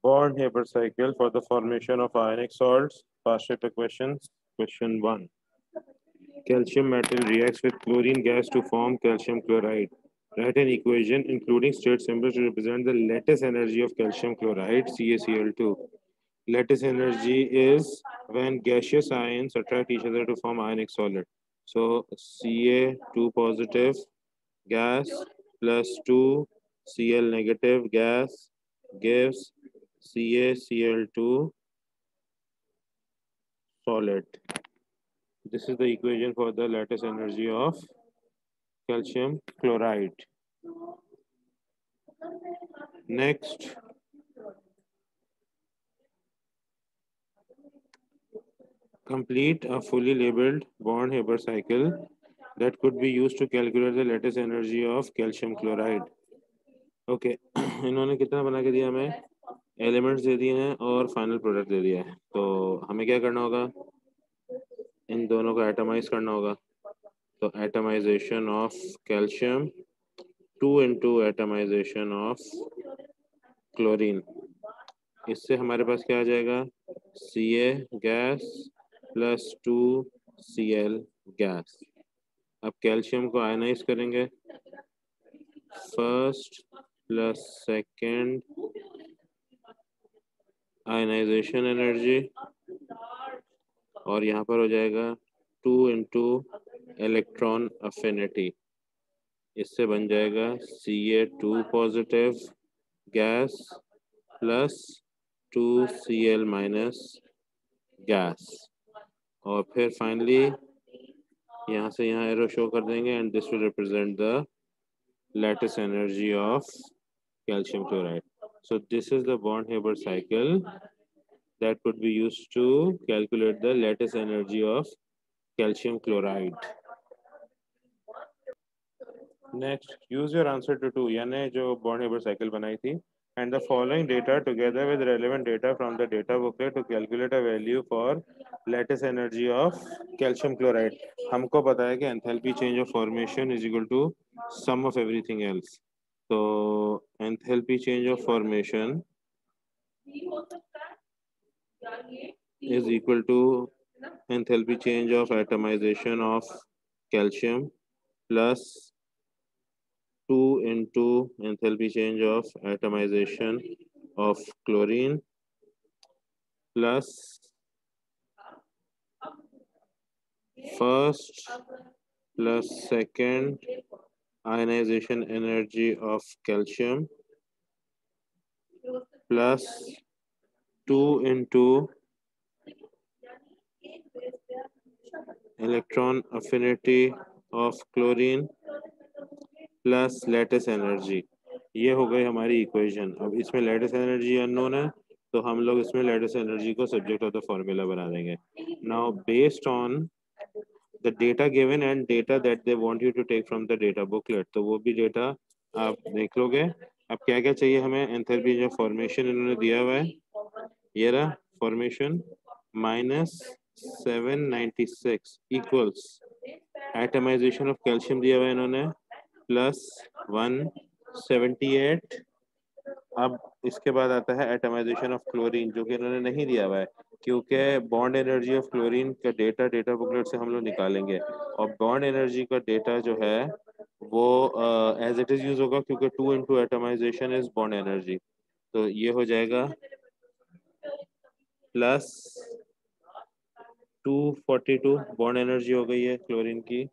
Born-Haber cycle for the formation of ionic salts. Past paper questions. Question 1. Calcium metal reacts with chlorine gas to form calcium chloride. Write an equation including state symbols to represent the lattice energy of calcium chloride, CaCl2. Lattice energy is when gaseous ions attract each other to form ionic solid. So Ca2 positive gas plus 2 Cl negative gas gives CaCl2 solid. This is the equation for the lattice energy of calcium chloride. Next, complete a fully labeled Born-Haber cycle that could be used to calculate the lattice energy of calcium chloride. Okay इन्होंने कितना बना के दिया हमें, elements they दिए हैं और final product दे दिया है। तो हमें क्या करना होगा, इन दोनों को एटमाइज करना होगा। तो atomisation of calcium 2 into atomisation of chlorine, इससे हमारे पास क्या आ जाएगा, Ca gas plus 2 Cl gas. अब कैल्शियम को आयनाइज करेंगे, first plus second ionisation energy, और यहाँ पर हो जाएगा 2 इंटू इलेक्ट्रॉन अफिनिटी, इससे बन जाएगा Ca2 positive gas plus 2 Cl minus gas. और फिर फाइनली यहाँ से यहाँ एरो शो कर देंगे and this will represent the lattice energy of calcium chloride. So this is the Born-Haber cycle that could be used to calculate the lattice energy of calcium chloride. Next, use your answer to 2, यानी जो Born-Haber cycle बनाई थी, and the following data together with relevant data from the data booklet to calculate a value for lattice energy of calcium chloride. हमको पता है कि enthalpy change of formation is equal to sum of everything else. So enthalpy change of formation is equal to enthalpy change of atomization of calcium plus 2 into enthalpy change of atomization of chlorine plus first plus second ionization energy of calcium plus 2 into electron affinity of chlorine plus lattice energy. ये हो गई हमारी equation. अब इसमें lattice energy unknown है, तो हम लोग इसमें लेटिस एनर्जी को सब्जेक्ट ऑफ द फॉर्मूला बना देंगे। Now based on the data given and data that they want you to take from the data booklet, तो वो भी डेटा आप देख लोगे। अब क्या क्या चाहिए हमें, एंथैल्पी जो फॉर्मेशन इन्होंने दिया हुआ है, ये रहा formation -796 equals atomisation of calcium दिया हुआ है इन्होंने प्लस 178। अब इसके बाद आता है एटमाइजेशन ऑफ क्लोरीन, जो कि इन्होंने नहीं दिया हुआ है, क्योंकि बॉन्ड एनर्जी ऑफ क्लोरीन का डेटा बुकलेट से हम लोग निकालेंगे, और बॉन्ड एनर्जी का डेटा जो है वो एज इट इज यूज होगा, क्योंकि 2 into atomisation is bond energy. तो ये हो जाएगा प्लस 242 बॉन्ड एनर्जी हो गई है क्लोरीन की।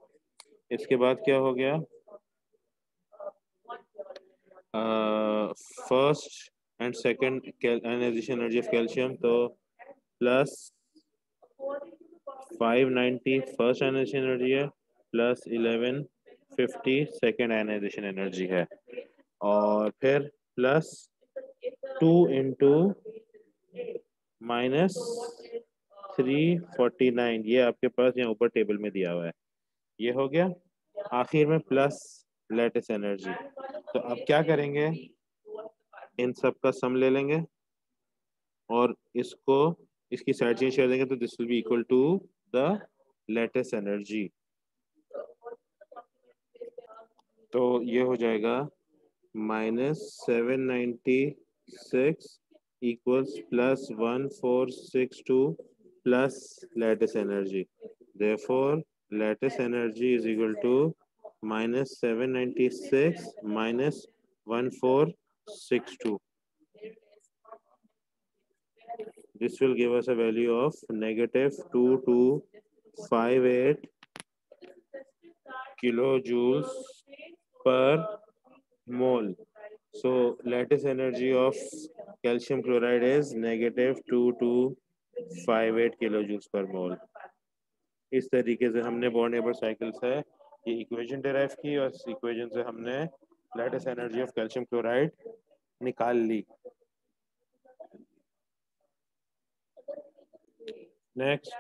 इसके बाद क्या हो गया, first and second ionisation energy of calcium, तो प्लस 590 फर्स्ट आयनाइजेशन एनर्जी है प्लस 1150 सेकंड आयनाइजेशन एनर्जी है, और फिर प्लस 2 इंटू -349, ये आपके पास यहाँ ऊपर टेबल में दिया हुआ है, ये हो गया। आखिर में प्लस लेटिस एनर्जी। तो अब क्या करेंगे, इन सब का सम ले लेंगे और इसको इसकी साइड चेंज कर देंगे, तो this will be equal to the lattice energy. तो ये हो जाएगा -796 equals plus 1462 plus lattice energy. Therefore, lattice energy is equal to minus 796 minus 1462. This will give us a value of negative 2258 kilojoules per mole. So lattice energy of calcium chloride is negative 2258 kilojoules per mole. इस तरीके से हमने bond Haber cycle से ये equation derive की और इस equation से हमने lattice energy of calcium chloride निकाल ली. Next,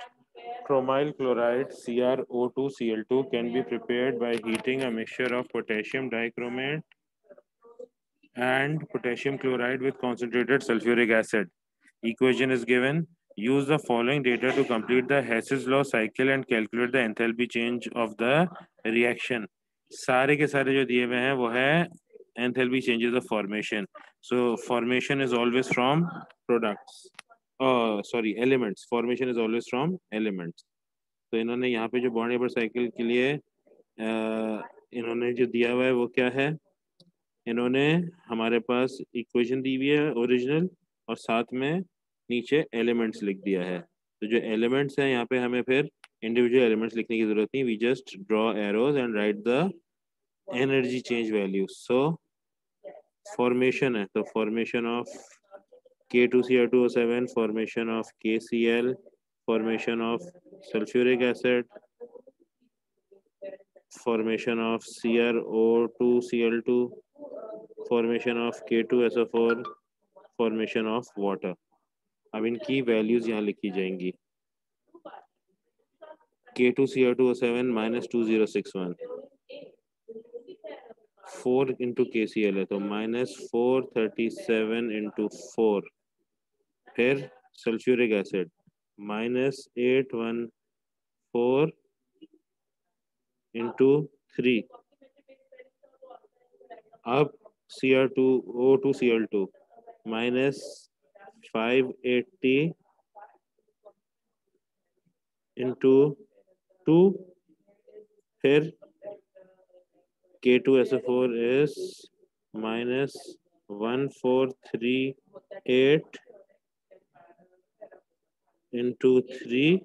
chromyl chloride CrO2Cl2 can be prepared by heating a mixture of potassium dichromate and potassium chloride with concentrated sulfuric acid. Equation is given. Use the following data to complete the Hess's law cycle and calculate the enthalpy change of the reaction. सारे के सारे जो दिए हुए हैं वो है enthalpy changes of formation. So formation is always from products. Sorry, elements. Formation is always from elements. तो इन्होंने यहाँ पे जो बॉन्ड हेबर साइकिल के लिए इन्होंने जो दिया हुआ है वो क्या है. इन्होंने हमारे पास इक्वेशन दी हुई है ओरिजिनल और साथ में नीचे एलिमेंट्स लिख दिया है. तो जो एलिमेंट्स हैं यहाँ पे हमें फिर इंडिविजुअल एलिमेंट्स लिखने की जरूरत नहीं. We just draw arrows and write the energy change value. So formation है तो formation of K2Cr2O7, formation of KCl, formation of sulphuric acid, formation of CrO2Cl2, formation of K2SO4, formation of water. अब इनकी values यहाँ लिखी जाएंगी. K2Cr2O7 minus 2061, 4 into KCl है तो minus 437 into 4. फिर सल्फ्यूरिक एसिड minus 814 into 3. अब Cr2O2Cl2 minus 580 into 2. फिर K2SO4 is minus 1438 into 3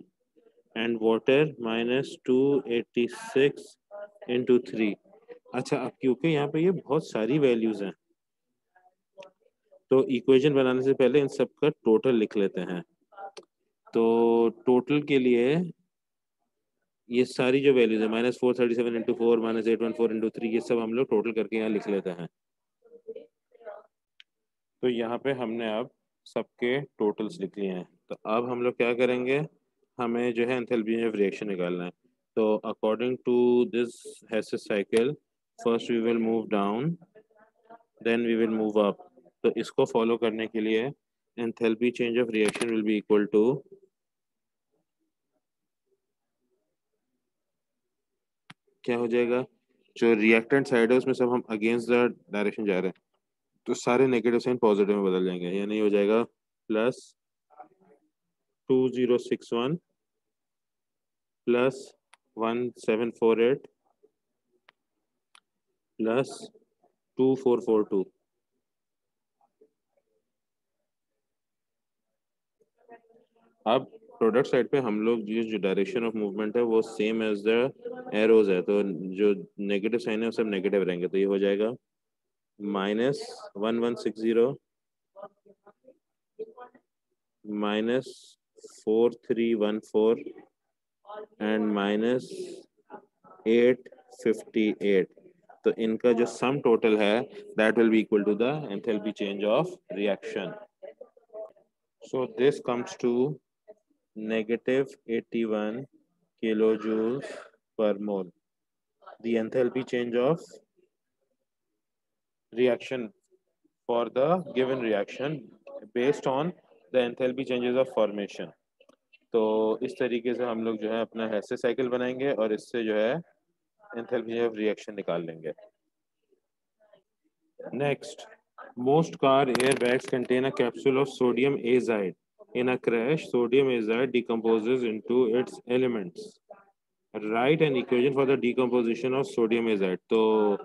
and water minus 286 into 3. अच्छा, अब क्योंकि यहाँ पे ये बहुत सारी वैल्यूज हैं तो इक्वेशन बनाने से पहले इन सब का टोटल लिख लेते हैं. तो टोटल के लिए ये सारी जो वैल्यूज है minus 437 into 4 minus 814 into 3 ये सब हम लोग टोटल करके यहाँ लिख लेते हैं. तो यहाँ पे हमने अब सबके टोटल्स लिख लिए हैं. तो अब हम लोग क्या करेंगे, हमें जो है एंथैल्पी ऑफ रिएक्शन निकालना है. तो according to this Hess's cycle first we will move down then we will move up. तो इसको फॉलो करने के लिए enthalpy change of reaction will be equal to क्या हो जाएगा, जो रिएक्टेंट साइड है उसमें सब हम अगेंस्ट द डायरेक्शन जा रहे हैं तो सारे नेगेटिव साइन पॉजिटिव में बदल जाएंगे. यानी हो जाएगा प्लस 2061 प्लस 1748 प्लस 2442. अब प्रोडक्ट साइड पे हम लोग जो डायरेक्शन ऑफ मूवमेंट है वो सेम एज द एरोज है तो जो नेगेटिव साइन है वो सब नेगेटिव रहेंगे. तो ये हो जाएगा minus 1160 minus 4314 and minus 858. तो इनका जो सम टोटल है that will be equal to the enthalpy change of reaction. So this comes to negative 81 kilojoules per mole. The enthalpy change of reaction for the given reaction based on the enthalpy changes of formation. तो इस तरीके से हम लोग जो है अपना हेसे cycle बनाएंगे और इससे जो है enthalpy of reaction निकाल लेंगे. Next, Most car airbags contain a capsule of sodium azide. In a crash, sodium azide decomposes into its elements. Write an equation for the decomposition of sodium azide. तो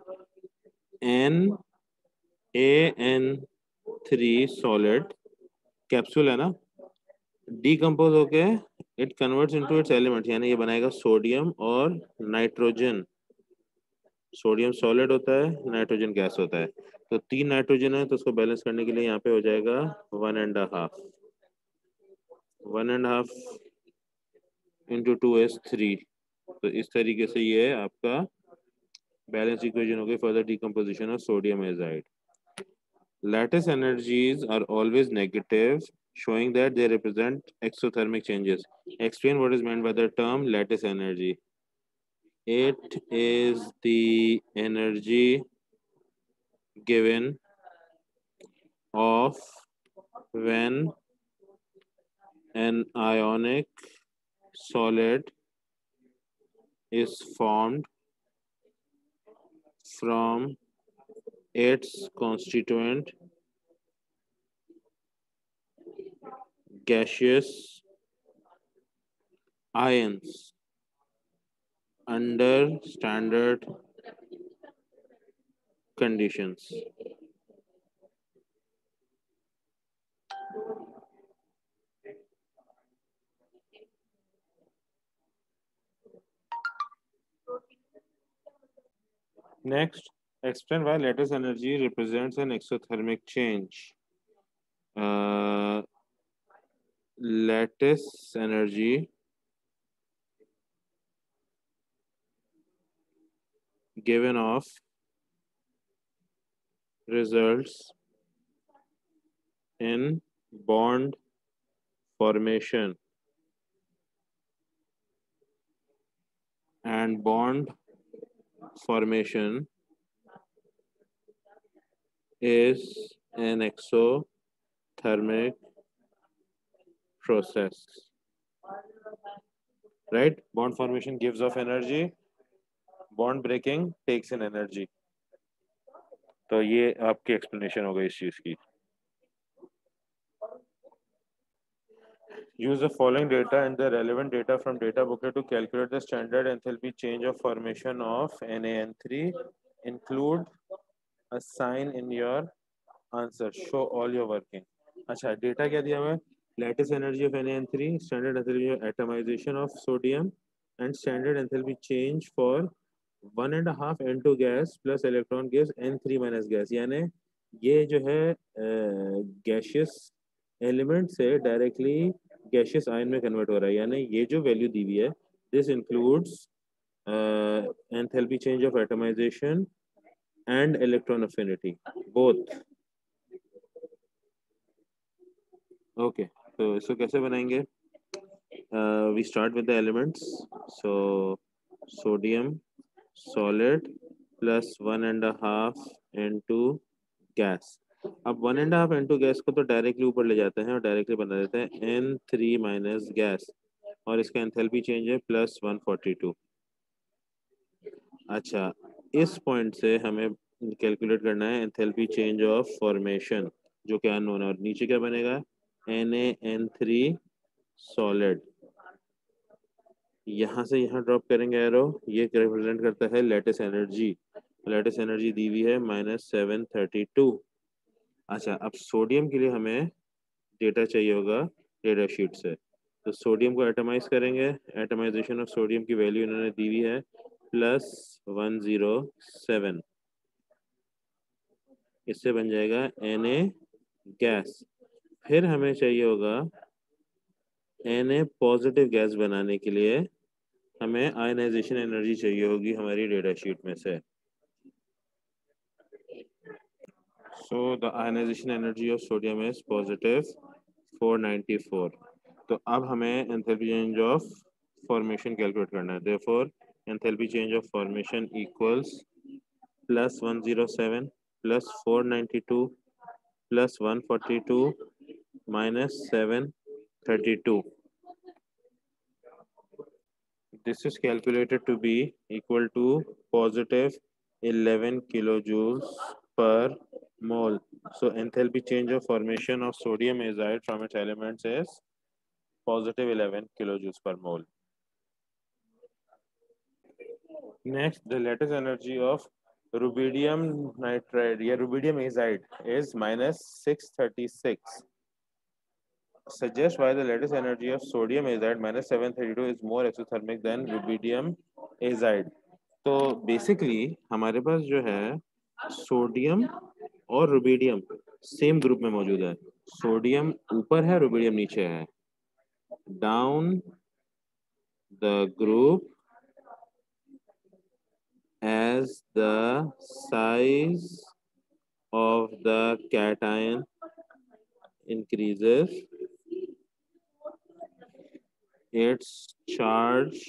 NaN3 solid capsule है ना, decompose होके it converts into its element, यानी ये बनाएगा sodium और nitrogen. Sodium solid होता है, नाइट्रोजन गैस होता है। तो 3 नाइट्रोजन है, तो उसको बैलेंस करने के लिए यहाँ पे हो जाएगा 1.5, 1.5 इंटू 2s3। तो इस तरीके से ये आपका बैलेंस इक्वेशन हो गई for the decomposition of sodium azide. Lattice energies are always negative, showing that they represent exothermic changes. Explain what is meant by the term lattice energy. It is the energy given off when an ionic solid is formed from its constituent gaseous ions under standard conditions. Next, explain why lattice energy represents an exothermic change. Lattice energy given off results in bond formation, and bond formation is an exothermic process, right? Bond formation gives off energy, bond breaking takes in energy. तो ये आपकी explanation हो गई इस चीज की। Use the following data and the relevant data from data booklet to calculate the standard enthalpy change of formation of NaN3. Include a sign in your answer. Show all your working. अच्छा, data क्या दिया हमें? Lattice energy of NaN3, standard enthalpy of atomization of sodium, and standard enthalpy change for 1.5 N2 gas plus electron gives N3 minus gas। यानी ये जो है gaseous element से directly gaseous ion में कन्वर्ट हो रहा है, यानी ये जो वैल्यू दी हुई है this includes enthalpy change of atomisation and electron affinity both. Okay, तो इसको कैसे बनाएंगे? We start with the elements. So sodium solid plus 1.5 N2 gas. अब 1.5 N2 गैस को तो डायरेक्टली ऊपर ले जाते हैं और डायरेक्टली बना देते हैं N3 माइनस गैस, और इसका एंथैल्पी चेंज है +142। अच्छा, इस पॉइंट से हमें कैलकुलेट करना है एंथैल्पी चेंज ऑफ फॉर्मेशन, जो कि अननोन है। और नीचे क्या बनेगा? NaN3 solid. यहाँ से यहाँ ड्रॉप करेंगे एरो, ये रिप्रेजेंट करता है लेटिस एनर्जी। लेटिस एनर्जी दी हुई है -732। अच्छा, अब सोडियम के लिए हमें डेटा चाहिए होगा डेटा शीट से। तो सोडियम को एटमाइज करेंगे, एटमाइजेशन ऑफ सोडियम की वैल्यू इन्होंने दी हुई है +107। इससे बन जाएगा Na गैस। फिर हमें चाहिए होगा Na पॉजिटिव गैस बनाने के लिए हमें आयनाइजेशन एनर्जी चाहिए होगी हमारी डेटा शीट में से। So the ionisation energy of sodium is +494। तो अब हमें enthalpy change of formation calculate करना है। Therefore enthalpy change of formation equals +107 +492 +142 -732। This is calculated to be equal to +11 kilojoules per mole। So enthalpy change of formation of sodium azide from its elements is positive 11 kilojoules per mole. Next, the lattice energy of rubidium nitride, yeah, rubidium azide is minus 636. Suggest why the lattice energy of sodium azide minus 732 is more exothermic than rubidium azide. तो basically हमारे पास जो है sodium और rubidium same group में मौजूद है. Sodium ऊपर है, रुबिडियम नीचे है. Down the group as the size of the cation increases, its charge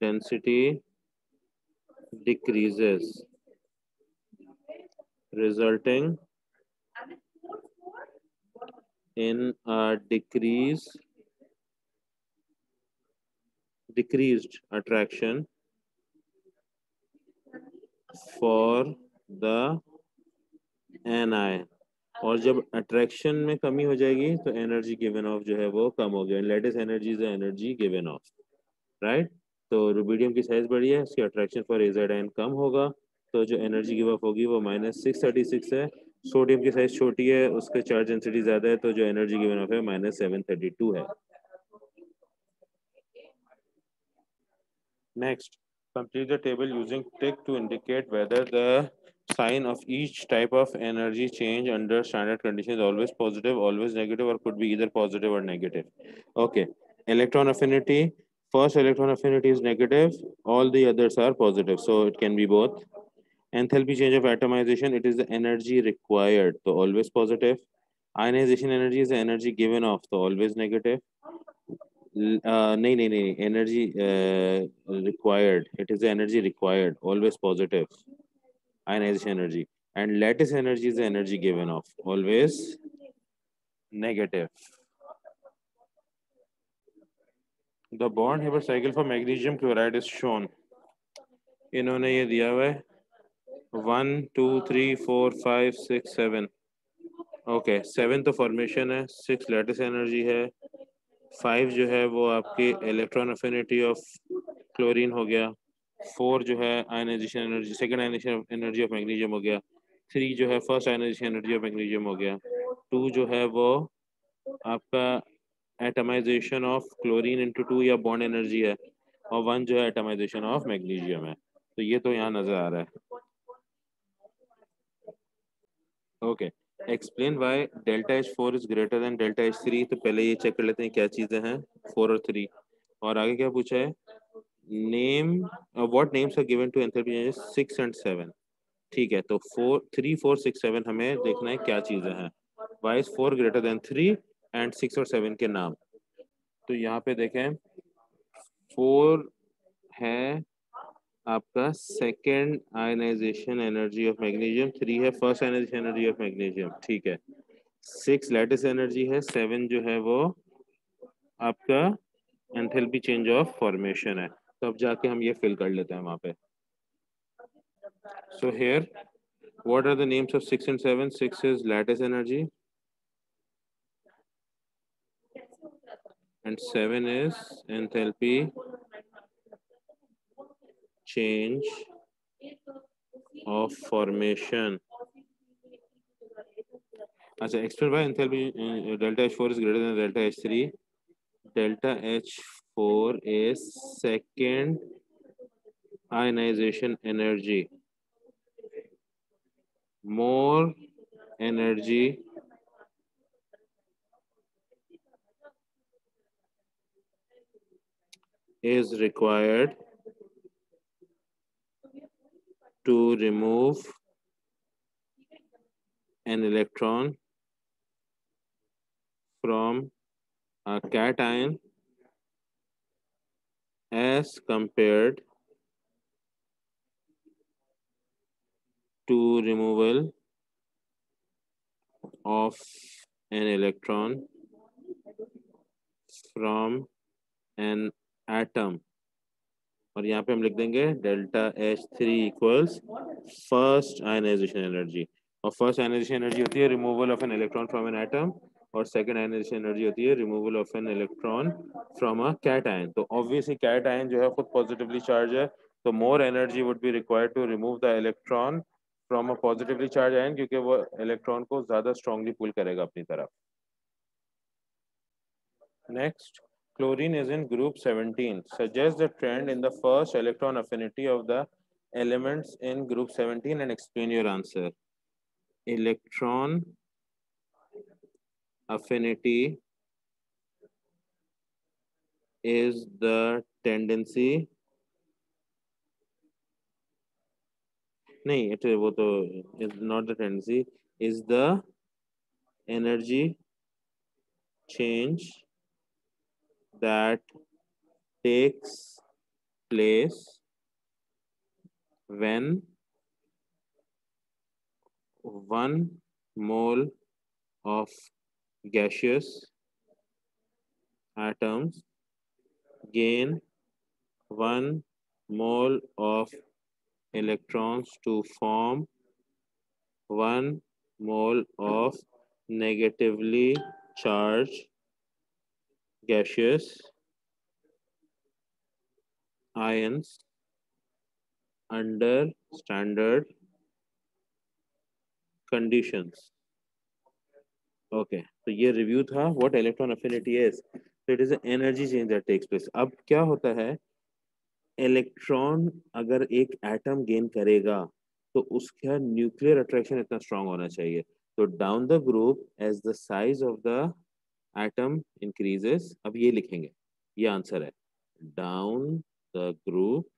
density decreases, resulting in a decreased attraction for the anion. और जब अट्रैक्शन में कमी हो जाएगी तो एनर्जी गिवन ऑफ जो है वो कम हो गया. Latest energy is energy given of, right. तो रुबिडियम की साइज बड़ी है, इसकी अट्रैक्शन फॉर एजेड आयन कम होगा, तो जो एनर्जी गिव ऑफ होगी वो माइनस 636 है. सोडियम की साइज छोटी है, उसके चार्ज डेंसिटी ज्यादा है, तो जो एनर्जी गिवन ऑफ है माइनस 732 है. Next, complete the table using tick to indicate whether the sign of each type of energy change under standard conditions is always positive, always negative, or could be either positive or negative. Okay, electron affinity. First electron affinity is negative, all the others are positive, so it can be both. Enthalpy change of atomization, it is the energy required, so always positive. Ionization energy is the energy given off, so always negative. नहीं, energy required, it is the energy required, always positive. Ionization energy. And lattice energy is the energy given off, always negative. The Born-Haber cycle for magnesium chloride is shown. इन्होंने ये दिया हुआ है 1 2 3 4 5 6 7. Okay, 7 तो formation है, 6 lattice energy है, 5 जो है वो आपकी इलेक्ट्रॉन अफिनिटी ऑफ क्लोरीन हो गया, 4 जो है ionisation energy, second ionisation energy of magnesium हो गया, 3 जो है first ionisation energy of magnesium हो गया, 2 जो है वो आपका एटमाइजेशन ऑफ क्लोरीन इनटू 2 या बॉन्ड एनर्जी है, और 1 जो है एटमाइजेशन ऑफ मैग्नीशियम है. तो ये तो यहाँ नजर आ रहा है. Okay, explain why delta H 4 is greater than delta H 3. तो पहले ये चेक कर लेते हैं क्या चीजें हैं 4 और 3. और आगे क्या पूछा है, name what names are given to enthalpy changes 6 and 7. ठीक है, तो 4 3 4 6 7 हमें देखना है क्या चीजें हैं. Why is 4 greater than 3 and 6 और 7 के नाम. तो यहाँ पे देखें, 4 है आपका second ionisation energy of magnesium, 3 है first ionisation energy of magnesium. ठीक है, 6 लैटिस एनर्जी है, 7 जो है वो आपका एंथैल्पी चेंज ऑफ फॉर्मेशन है. तो अब जाके हम ये फिल कर लेते हैं वहां पे. So here what are the names of 6 and 7. 6 is lattice energy and 7 is enthalpy change of formation. अच्छा, explain why enthalpy delta H4 is greater than delta H3. Delta H4 is second ionization energy. More energy is required to remove an electron from a cation as compared to removal of an electron from an atom. और यहाँ पे हम लिख देंगे delta H3 equals first ionisation energy. और first ionisation energy होती है removal of an electron from an atom, और सेकंड आयनाइजेशन एनर्जी होती है removal of an electron from a cation. तो ऑब्वियसली कैट आयन जो है खुद पॉजिटिवली चार्ज है, तो more energy would be required to remove the electron from a positively charge ion, क्योंकि वो इलेक्ट्रॉन को ज्यादा स्ट्रांगली पुल करेगा अपनी तरफ। Next, chlorine is in group 17. Suggest the trend in the first electron affinity of the elements in group 17 and explain your answer. Electron affinity is the tendency. नहीं, वो तो is not the tendency, is the energy change that takes place when 1 mole of gaseous atoms gain 1 mole of electrons to form 1 mole of negatively charged gaseous ions under standard conditions. Okay, तो ये review था what electron affinity is. तो it is energy change that takes place. अब क्या होता है, electron अगर एक एटम गेन करेगा तो उसका न्यूक्लियर अट्रैक्शन इतना स्ट्रांग होना चाहिए। तो down the group as the size of the atom increases, अब ये लिखेंगे, ये आंसर है। Down the group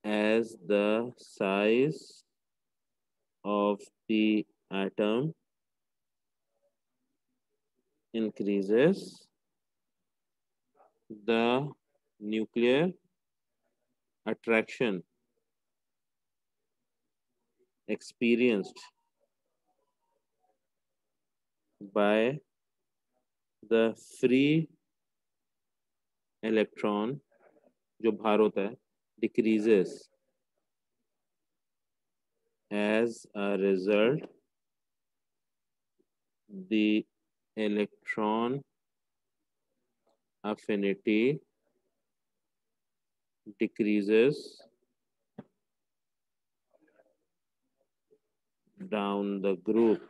as the size of the atom increases, the nuclear attraction experienced by the free electron, जो भार होता है, decreases. As a result, the electron affinity decreases down the group.